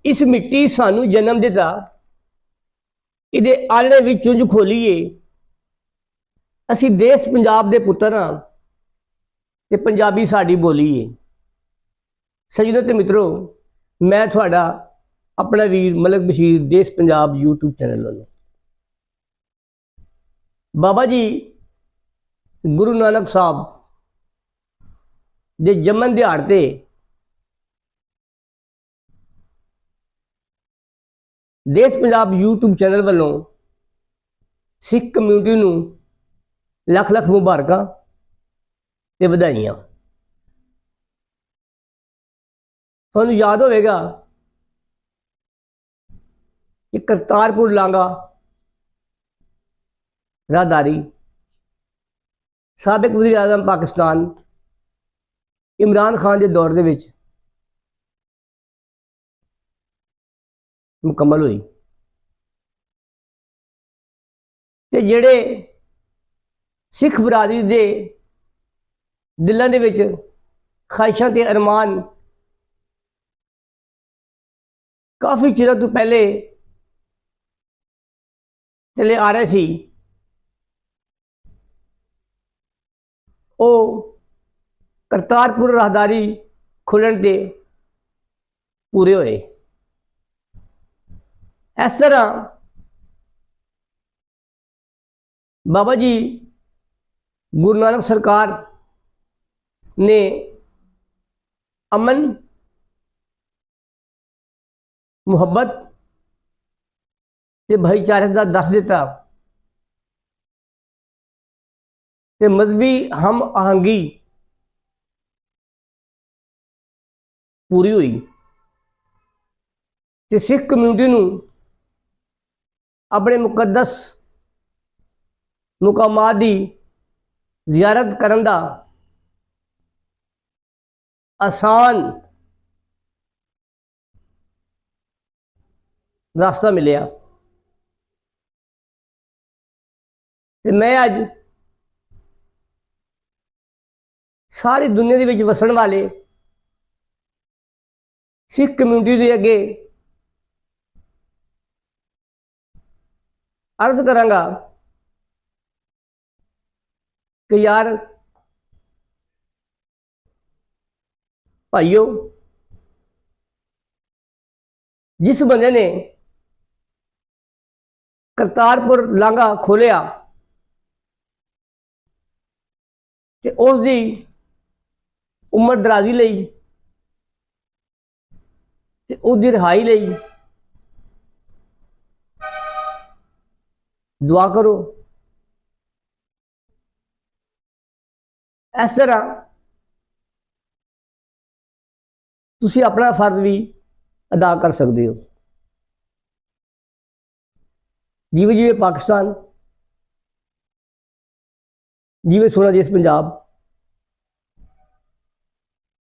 इस मिट्टी सानू जन्म दिता, इहदे आलड़े विच चुंझ खोलीए। असी देश पंजाब दे पुत्तर हाँ ते पंजाबी साडी बोली है। सज्जनों ते मित्रों, मैं थोड़ा अपना वीर मलक बशीर देश पंजाब यूट्यूब चैनल वालों बाबा जी गुरु नानक साहब दे जमन दिहाड़ ते देश पंजाब यूट्यूब चैनल वालों सिख कम्यूनिटी नूं लख लख मुबारकां ते वधाइयां। तुहानूं याद होवेगा कि करतारपुर लांघा राहदारी साबिक वज़ीर आज़म पाकिस्तान इमरान खान के दौर दे विच मुकम्मल हुई ते जेड़े सिख बरादरी दे दिलों दे विच ख्वाहिशां ते अरमान काफ़ी चिर तो पहले चले आ रहे सी, वो करतारपुर राहदारी खुलण ते पूरे होए। इस तरह बाबा जी गुरु नानक सरकार ने अमन मुहब्बत ते भाईचारे का दस दिता ते मजहबी हम आहंगी पूरी हुई ते सिख कम्यूनिटी नूं अपने मुकद्दस मुकामात दी जियारत करन दा आसान रास्ता मिलिया। ते मैं अज सारी दुनिया दे विच वसण वाले सिख कम्यूनिटी के अगे अर्ज करांगा कि यार भाइयों, जिस बंदे ने करतारपुर लांघा खोलिया ते उसकी उम्र दराजी लई ते उसकी रिहाई लई दुआ करो। इस तरह तुसी अपना फर्ज भी अदा कर सकते हो। जीवे जीवे पाकिस्तान, जीवे सोना देश पंजाब।